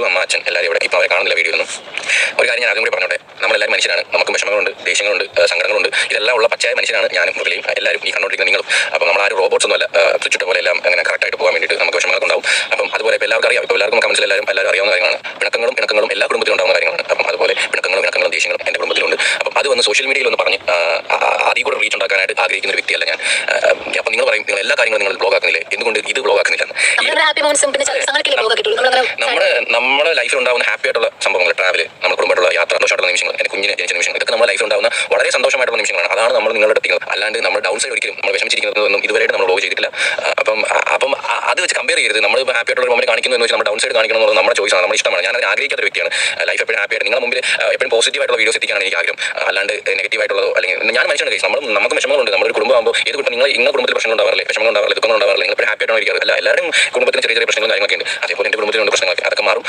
അച്ചു, അമ്മ, അച്ഛൻ എല്ലാവരും ഇവിടെ ഇപ്പോൾ അവരെ കാണുന്നില്ല വീഡിയോ ഒന്നും. ഒരു കാര്യം ഞാൻ ആദ്യം കൂടി പറഞ്ഞോട്ടെ, നമ്മളെല്ലാവരും മനുഷ്യരാണ്. നമുക്ക് വിഷമങ്ങളുണ്ട്, ദേഷ്യങ്ങളുണ്ട്, സങ്കടങ്ങളുണ്ട്. ഇതെല്ലാം ഉള്ള പച്ചയായ മനുഷ്യരാണ് ഞാനും മുരളിയും എല്ലാവരും ഈ കണ്ടുകൊണ്ടിരിക്കുന്ന നിങ്ങളും. അപ്പം നമ്മൾ ആരും റോബോട്ട്സ് ഒന്നുമല്ല. സ്വിച്ചിട്ട പോലെ എല്ലാം അങ്ങനെ കറക്റ്റായിട്ട് പോകാൻ വേണ്ടിയിട്ട് നമുക്ക് വിഷമങ്ങളൊക്കെ ഉണ്ടാവും. അപ്പം അതുപോലെ ഇപ്പോൾ എല്ലാവർക്കും അറിയാം, ഇപ്പോൾ എല്ലാവർക്കും കമൻസിൽ എല്ലാവരും അറിയാവുന്ന കാര്യങ്ങളാണ്. പിണക്കങ്ങളും എല്ലാ കുടുംബത്തിലും ഉണ്ടാകുന്ന കാര്യങ്ങളാണ്. അപ്പം അതുപോലെ പിണക്കങ്ങളും ദേഷ്യങ്ങളും എൻ്റെ കുടുംബത്തിലുണ്ട്. അപ്പം അത് വന്ന് സോഷ്യൽ മീഡിയയിൽ ഒന്ന് പറഞ്ഞ് അതിൽ കൂടെ റീച്ച് ഉണ്ടാക്കാനായിട്ട് ആഗ്രഹിക്കുന്ന ഒരു വ്യക്തിയല്ല ഞാൻ. അപ്പം നിങ്ങൾ പറയും, നിങ്ങൾ എല്ലാ കാര്യങ്ങളും നിങ്ങൾ ബ്ലോഗ് ആക്കുന്നില്ലേ, എന്തുകൊണ്ട് ഇത് ബ്ലോഗ് ആക്കുന്നില്ല? നമ്മുടെ ലൈഫിൽ ഉണ്ടാകുന്ന ഹാപ്പി ആയിട്ടുള്ള സംഭവങ്ങൾ, ട്രാവൽ, നമ്മുടെ കുടുംബമായിട്ടുള്ള യാത്ര, സന്തോഷമായിട്ടുള്ള നിമിഷങ്ങൾ, എൻ്റെ കുഞ്ഞിനെ ജനിച്ച നിമിഷങ്ങൾ, ഇതൊക്കെ നമ്മുടെ ലൈഫിൽ ഉണ്ടാകുന്ന വളരെ സന്തോഷമായിട്ടുള്ള നിമിഷങ്ങളാണ്. അതാണ് നമ്മൾ നിങ്ങളുടെ എത്തിക്കുന്നത്. അല്ലാണ്ട് നമ്മൾ ഡൗൺ സൈഡ് ഒരിക്കലും നമ്മൾ വിഷമിച്ചിരിക്കുന്നതൊന്നും ഇതുവരെയായിട്ട് നമ്മൾ ബ്ലോഗ് ചെയ്തിട്ടില്ല. അപ്പം അത് വെച്ച് കമ്പയർ ചെയ്യരുത്. നമ്മൾ ഹാപ്പി ആയിട്ടുള്ള ഒരു മൊമെന്റ് കാണിക്കുന്നു എന്ന് വെച്ചാൽ നമ്മൾ ഡൗൺ സൈഡ് കാണിക്കണം എന്നുള്ളത് നമ്മുടെ ചോയ്സാണ്, നമ്മുടെ ഇഷ്ടമാണ്. ഞാൻ അതിന് ആഗ്രഹിക്കാത്ത വ്യക്തിയാണ്. ലൈഫ് എപ്പോഴും ഹാപ്പി ആയിട്ട് നിങ്ങളുടെ മുമ്പിൽ എപ്പോഴും പോസിറ്റീവ് ആയിട്ടുള്ള വീഡിയോസ് എത്തിക്കാനാണ് എനിക്ക് ആഗ്രഹം. അല്ലാണ്ട് നെഗറ്റീവ് ആയിട്ടുള്ളതോ അല്ലെങ്കിൽ ഞാൻ മനുഷ്യനാണ് കേസ്. നമുക്ക് വിഷമങ്ങളുണ്ട്. നമ്മുടെ കുടുംബമാകുമ്പോൾ ഏത് കുടുംബം നിങ്ങളുടെ കുടുംബത്തിൽ പ്രശ്നങ്ങൾ ഉണ്ടാവാറില്ലേ, ദുഃഖങ്ങൾ ഉണ്ടാവാറില്ല, നിങ്ങൾ എപ്പോഴും ഹാപ്പി ആയിട്ടാണ് ഇരിക്കാറ്. എല്ലാവരും കുടുംബത്തിന് ചെറിയ പ്രശ്നങ്ങളും കാര്യങ്ങളൊക്കെ ഉണ്ട്. അതേപോലെ എൻ്റെ കുടുംബത്തിലുണ്ട് പ്രശ്നങ്ങളൊക്കെ, അതൊക്കെ മാറും.